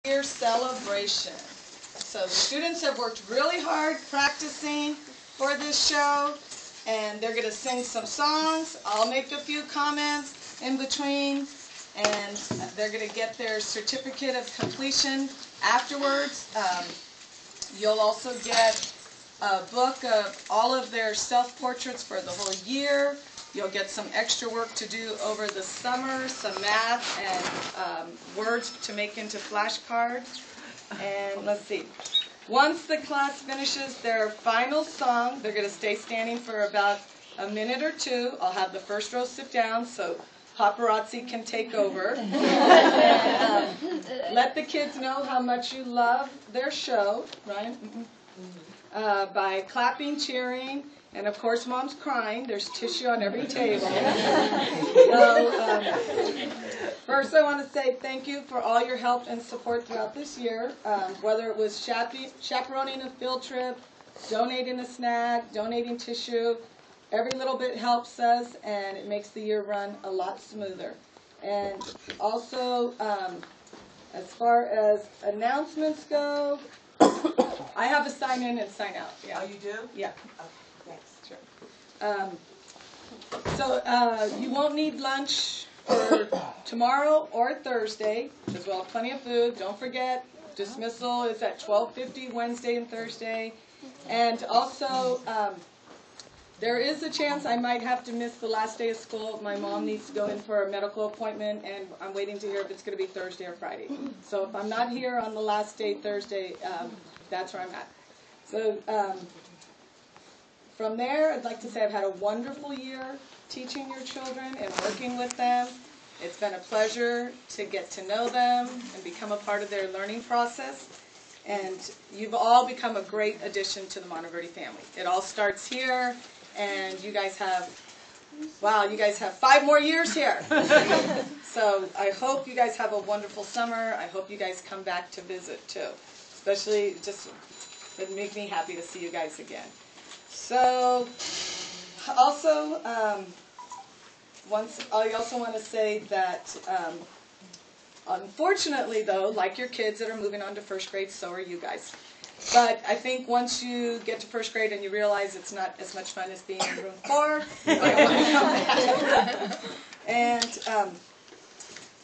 Year celebration. So the students have worked really hard practicing for this show, and they're going to sing some songs. I'll make a few comments in between, and they're going to get their certificate of completion afterwards. You'll also get a book of all of their self-portraits for the whole year. You'll get some extra work to do over the summer, some math and words to make into flashcards. And let's see. Once the class finishes their final song, they're going to stay standing for about a minute or two. I'll have the first row sit down so paparazzi can take over. And, let the kids know how much you love their show, right? By clapping, cheering, and of course Mom's crying. There's tissue on every table. So, first I want to say thank you for all your help and support throughout this year, whether it was chaperoning a field trip, donating a snack, donating tissue. Every little bit helps us, and it makes the year run a lot smoother. And also, as far as announcements go, I have a sign in and sign out. Yeah. Oh, you do? Yeah. Okay, thanks. Sure. So you won't need lunch for tomorrow or Thursday, because we'll have plenty of food. Don't forget, dismissal is at 12:50 Wednesday and Thursday. And also, there is a chance I might have to miss the last day of school. My mom needs to go in for a medical appointment, and I'm waiting to hear if it's going to be Thursday or Friday. So if I'm not here on the last day, Thursday, that's where I'm at. So from there, I'd like to say I've had a wonderful year teaching your children and working with them. It's been a pleasure to get to know them and become a part of their learning process. And you've all become a great addition to the Monteverdi family. It all starts here, and you guys have 5 more years here. So I hope you guys have a wonderful summer. I hope you guys come back to visit too. Especially, just would make me happy to see you guys again. So, also, I also want to say that, unfortunately though, like your kids that are moving on to first grade, so are you guys. But I think once you get to first grade and you realize it's not as much fun as being in room 4, you might want to come back. And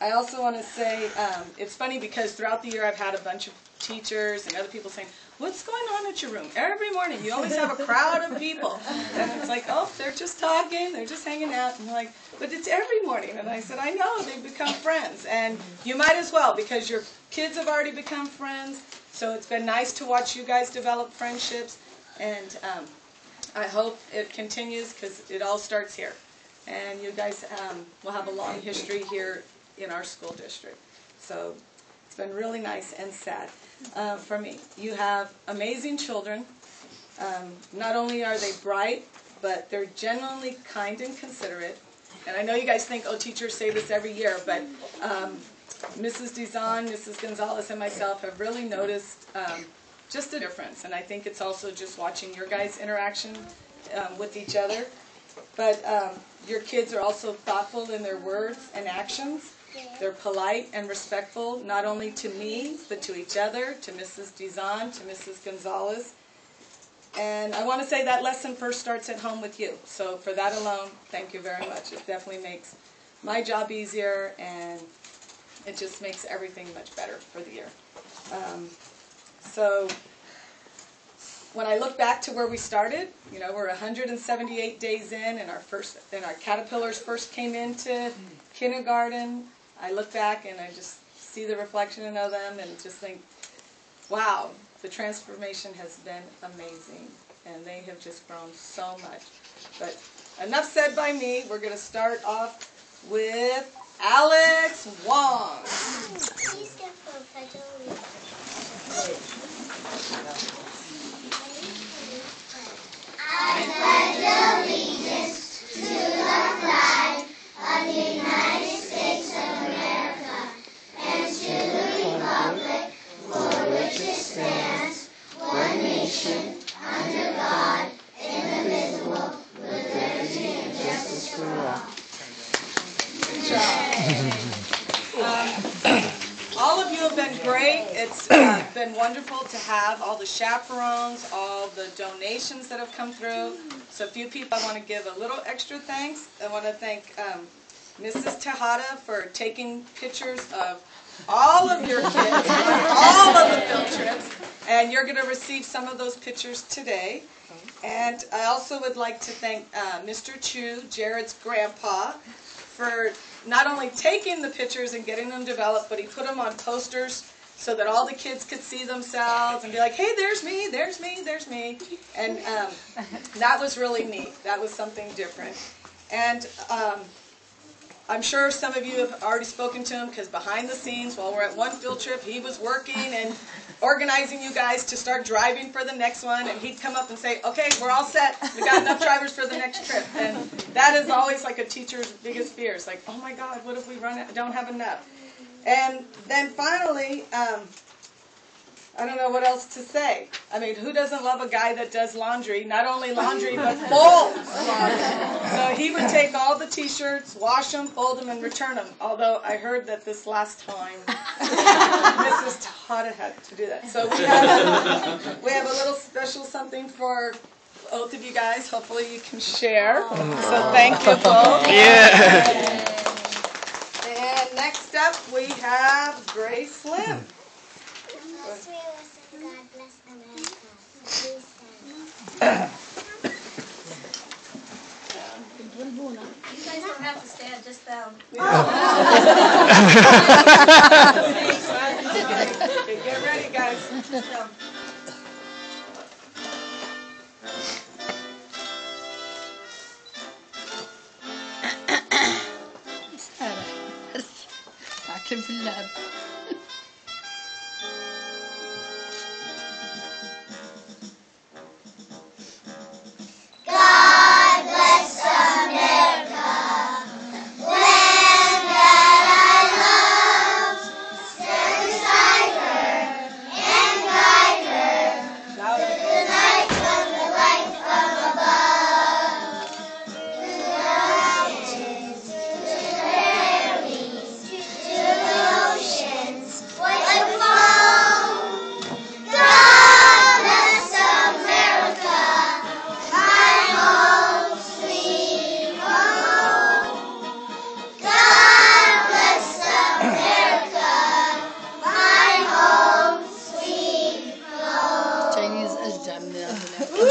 I also want to say, it's funny because throughout the year I've had a bunch of teachers and other people saying, "What's going on at your room? Every morning you always have a crowd of people." And it's like, "Oh, they're just talking, they're just hanging out." And I'm like, "But it's every morning." And I said, "I know, they've become friends." And you might as well, because your kids have already become friends. So it's been nice to watch you guys develop friendships. And I hope it continues, because it all starts here. And you guys will have a long history here in our school district. So it's been really nice and sad for me. You have amazing children. Not only are they bright, but they're genuinely kind and considerate. And I know you guys think, oh, teachers say this every year, but Mrs. Dizon, Mrs. Gonzalez, and myself have really noticed just a difference. And I think it's also just watching your guys' interaction with each other. But your kids are also thoughtful in their words and actions. They're polite and respectful, not only to me, but to each other, to Mrs. Dizon, to Mrs. Gonzalez. And I want to say that lesson first starts at home with you. So for that alone, thank you very much. It definitely makes my job easier, and it just makes everything much better for the year. So when I look back to where we started, you know, we're 178 days in, and our caterpillars first came into kindergarten. I look back and I just see the reflection of them and just think, wow, the transformation has been amazing, and they have just grown so much. But enough said by me. We're going to start off with Alex Wong. Please get for I pledge allegiance to the flag of the United States of America and to the republic for which it stands, one nation, under God, indivisible, with liberty and justice for all. Good job. also been great. It's been wonderful to have all the chaperones, all the donations that have come through. So a few people I want to give a little extra thanks. I want to thank Mrs. Tejada for taking pictures of all of your kids on all of the field trips. And you're going to receive some of those pictures today. And I also would like to thank Mr. Chu, Jared's grandpa, for not only taking the pictures and getting them developed, but he put them on posters so that all the kids could see themselves and be like, hey, there's me, there's me, there's me. And that was really neat. That was something different. And I'm sure some of you have already spoken to him, because behind the scenes, while we're at one field trip, he was working and organizing you guys to start driving for the next one, and he'd come up and say, okay, we're all set. We got enough drivers for the next trip. And that is always like a teacher's biggest fear. It's like, oh my God, what if we don't have enough? And then finally, I don't know what else to say. I mean, who doesn't love a guy that does laundry? Not only laundry, but folds laundry. So he would take all the T-shirts, wash them, fold them, and return them. Although I heard that this last time, Mrs. Tejada had to do that. So we have a little special something for both of you guys. Hopefully you can share. So thank you both. Yeah. And next up we have Grace Lim. As we listen, God bless America. Please stand. You guys don't have to stand, just bow. Okay, get ready, guys. Just bow. أكل في اللعب. God bless America, land that I love. Stand beside her and guide her through the night from the light from above. Through the mountains, to the prairies, to the oceans, white with foam. God bless America. My home, sweet home. God bless America. My home, sweet home. Chinese أشجع من هذول.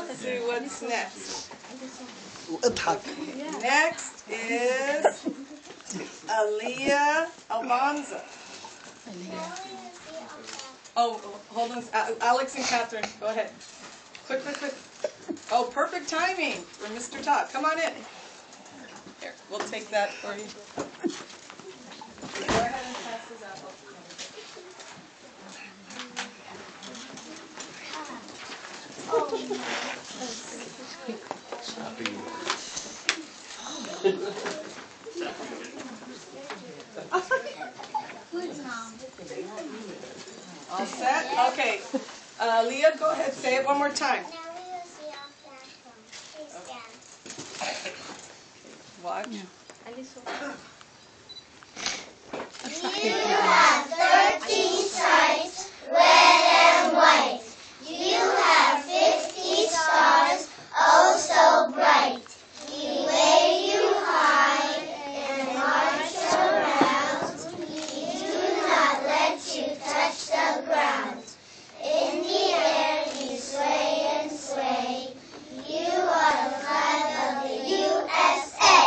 Let's see what's next. اضحك. Next is Aaliyah Almanza. Oh, hold on. Alex and Catherine, go ahead. Quick, quick, quick. Oh, perfect timing for Mr. Todd. Come on in. Here, we'll take that for you. Go ahead and pass this out. All set? Okay. Leah, go ahead. Say it one more time. Now we will see our platform. Please stand. Watch. You have 13 stripes, red and white. You have 50 stars, oh so bright. We wave you high and march around. We do not let you touch the ground. In the air you sway and sway. You are the flag of the USA.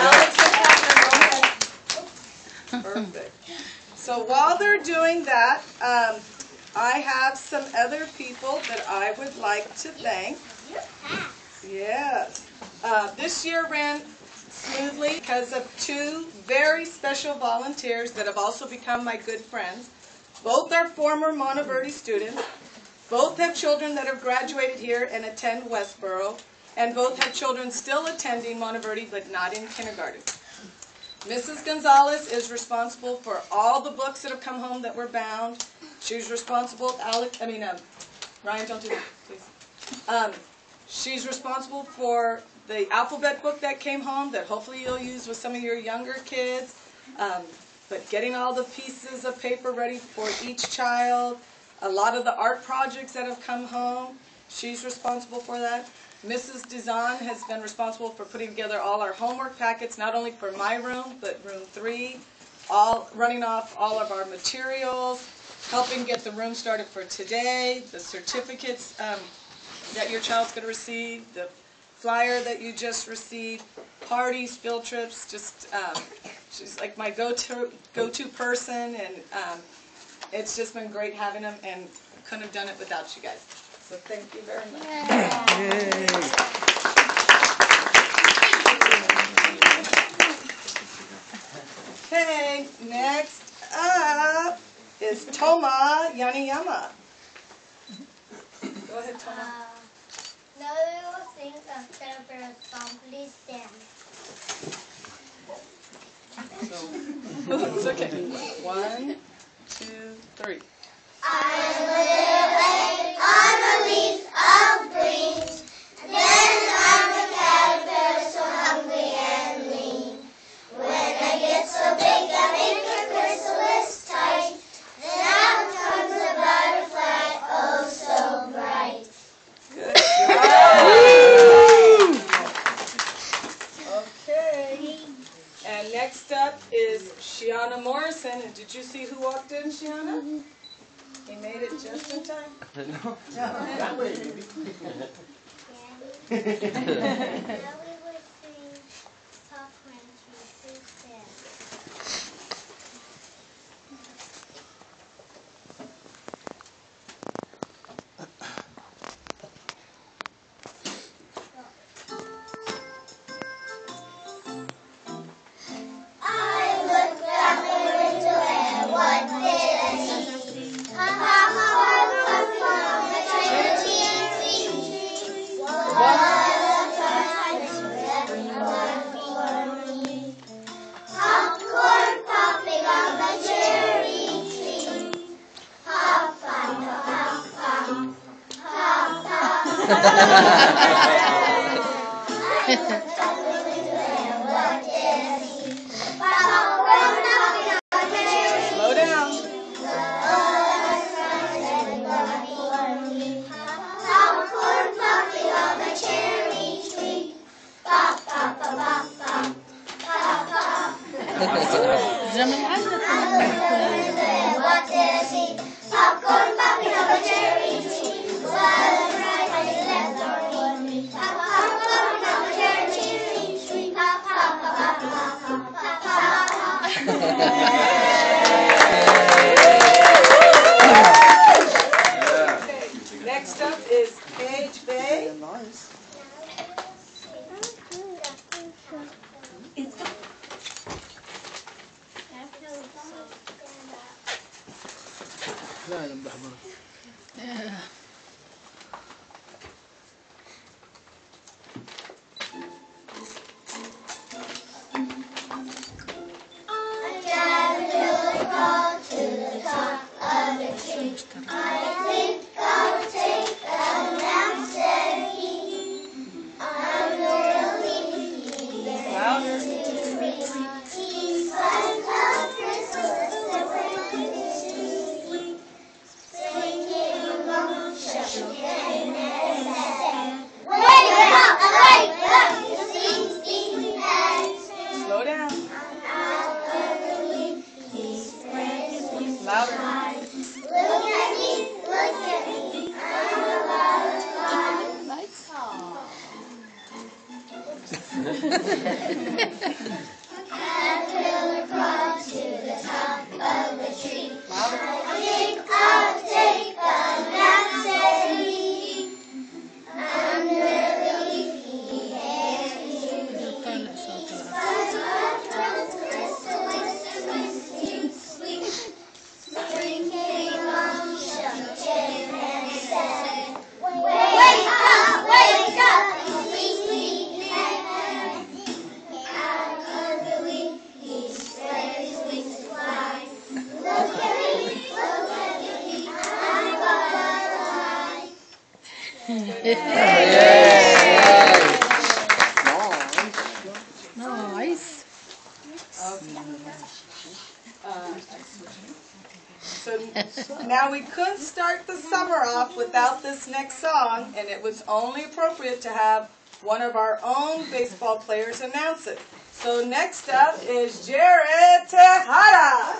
Alex and Catherine, go ahead. Perfect. So while they're doing that, I have some other people that I would like to thank. Yes. This year ran smoothly because of two very special volunteers that have also become my good friends. Both are former Monteverdi students. Both have children that have graduated here and attend Westboro. And both have children still attending Monteverdi but not in kindergarten. Mrs. Gonzalez is responsible for all the books that have come home that were bound. She's responsible, Ryan, don't do that, please. She's responsible for the alphabet book that came home that hopefully you'll use with some of your younger kids. But getting all the pieces of paper ready for each child, a lot of the art projects that have come home, she's responsible for that. Mrs. Dizan has been responsible for putting together all our homework packets, not only for my room, but room 3, all running off all of our materials, helping get the room started for today, the certificates that your child's going to receive, the flyer that you just received, parties, field trips, just she's like my go-to person, and it's just been great having them, and couldn't have done it without you guys. So thank you very much. Okay, next up is Toma Yaniyama. Go ahead, Toma. Now we will sing a celebrate song. Please stand. It's okay. 1, 2, 3. I live on a leaf of green. Then I'm a caterpillar so hungry and lean. When I get so big I make a chrysalis tight. Then out comes a butterfly, oh so bright. Good job. Okay. And next up is Shiana Morrison. And did you see who walked in, Shiana? He made it just in time. Now we will sing Talk When She Says. I looked out the window and what did I see? A popcorn puffing on the tree. What a time for everyone for me. Popcorn popping on the cherry tree. Pop, pop, pop, pop, pop, pop. I looked out the window and what did I see? Popcorn popping on the cherry tree. Slow down. Popcorn popping on the cherry tree. Pop, pop, pop, pop, pop, pop, pop. زمن عدت And what did I see? Popcorn popping on the cherry tree. What a fright I left for me. Popcorn popping on the cherry tree. Pop, pop, pop, pop, pop, pop, pop, pop. Next up is Paige Bay. Nice. لا لا بحضر A caterpillar crawled to the top of the tree. I think I'll take a nap, said he. I'm really Louder. He spun a chrysalis that went to sleep. Singing along, shushing and said, wake up, you sleepy head. Slow down. Louder. Look at me, I'm alive. Caterpillar crawled to the top of the tree. I think I'll take a nap, said he. Under the leafy hands طالع صوت wake up, you sleepy head. Out of the leaf, he spread his wings to fly. Look at me, I'm alive. now we couldn't start the summer off without this next song, and it was only appropriate to have one of our own baseball players announce it. So next up is Jared Tejada.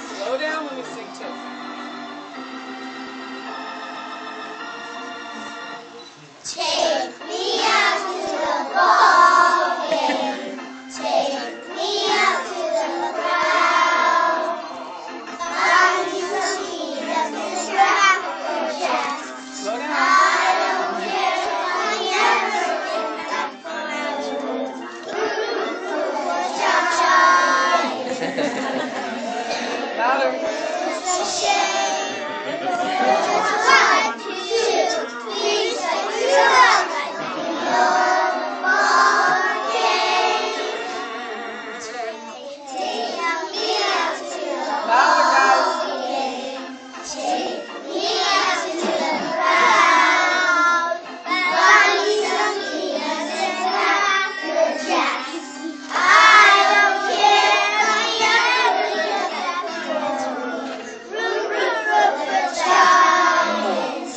Slow down when we sing too. Take me out to the ball game. Take me out to the crowd. Buy me some peanuts and Cracker Jacks. Slow down. I don't care if I never get back on my toes. Cha-cha. Louder. It's a shame. Just 1, 2, 3, say we love no more games. Take me out to the Louder, guys. ball game. Take me out to the crowd. Buy me some peanuts and Cracker Jacks. I don't care if I ever get back home. Root, root, root for Giants.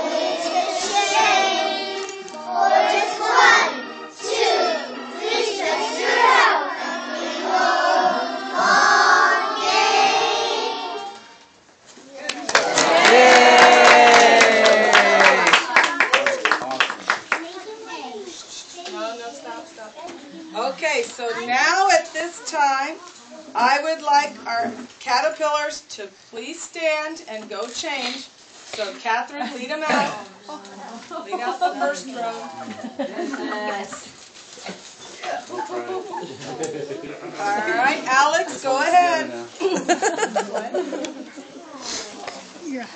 It's a shame. For just 1, 2, 3 strikes you're out. No more games. No, stop. Okay, so now at this time, I would like our caterpillars to please stand and go change. So Catherine, lead them out. Lead out the first row. All right, Alex, go ahead.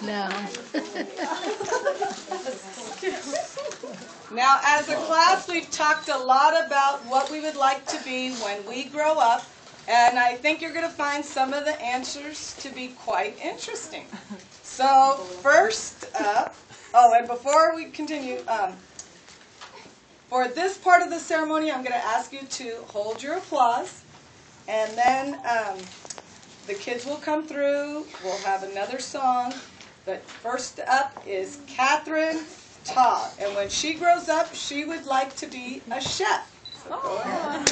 No. Now, as a class, we've talked a lot about what we would like to be when we grow up, and I think you're going to find some of the answers to be quite interesting. So, first up, and before we continue, for this part of the ceremony, I'm going to ask you to hold your applause, and then the kids will come through. We'll have another song, but first up is Catherine Todd, and when she grows up, she would like to be a chef. So go ahead.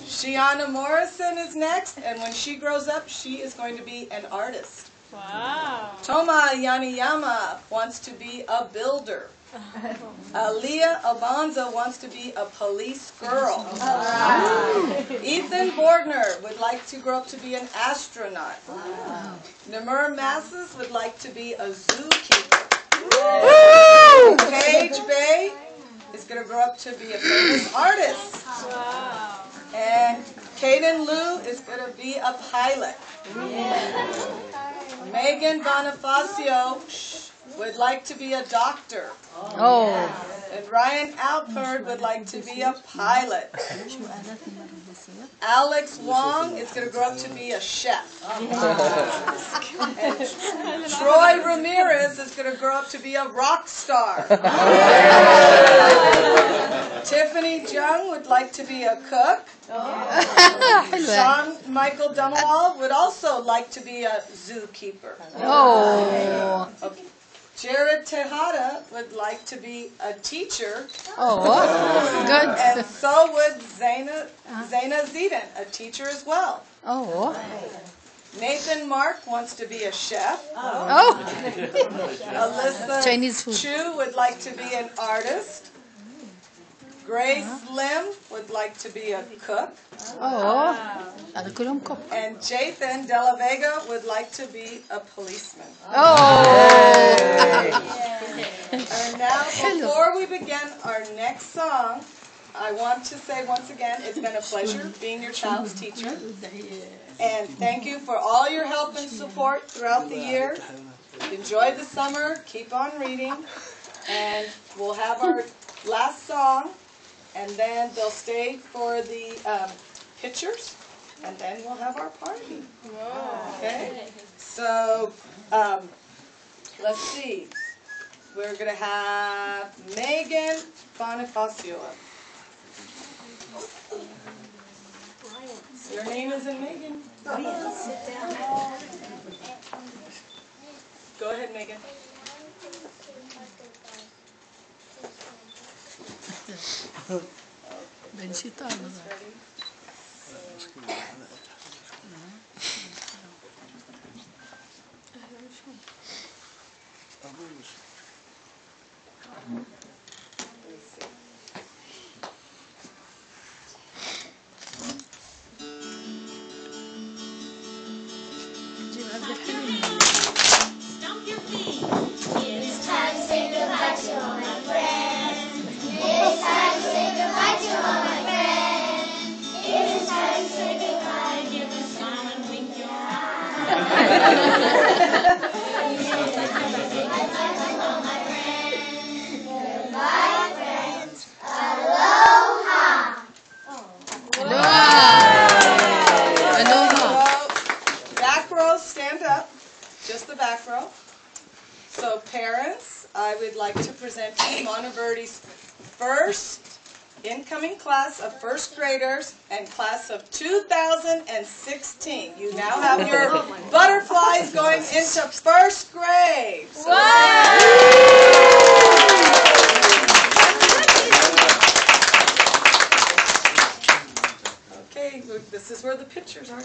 Shiana Morrison is next, and when she grows up, she is going to be an artist. Wow. Toma Yaniyama wants to be a builder. Aaliyah Abanza wants to be a police girl. Ethan Bordner would like to grow up to be an astronaut. Namur Masses would like to be a zookeeper. Paige Bay is going to grow up to be a famous artist. Wow. And Kaden Liu is going to be a pilot. Megan Bonifacio would like to be a doctor. Oh. And Ryan Alpert would like to be a pilot. Alex Wong is going to grow up to be a chef. And Troy Ramirez is going to grow up to be a rock star. Tiffany Jung would like to be a cook. Sean Michael Dumawal would also like to be a zookeeper. Oh. Okay. Jared Tejada would like to be a teacher. Oh. Good. And so would Zaina Zedin, a teacher as well. Oh. Nathan Mark wants to be a chef. Oh. Alyssa Chinese food. Chu would like to be an artist. Grace Lim would like to be a cook. Oh. Ano ko lang ko? And Jathan De La Vega would like to be a policeman. Oh. And now, before we begin our next song, I want to say once again, it's been a pleasure being your child's teacher. And thank you for all your help and support throughout the year. Enjoy the summer, keep on reading, and we'll have our last song, and then they'll stay for the pictures, and then we'll have our party. Okay? So, let's see. we're going to have Megan Bonifacio up. Your name isn't Megan. Go ahead, Megan. Bensita, ano ba? Ready? Stomp your feet. It's time to say goodbye to all my friends. It's time to say goodbye to all my friends. It's time to say goodbye. Give a smile and wink your eye. Goodbye, friends. Aloha. Aloha! Aloha! So, back row, stand up. Just the back row. So parents, I would like to present to you Monteverde's first incoming class of first graders and class of 2016. You now have your butterflies going into first grade. So okay, look, this is where the pictures are.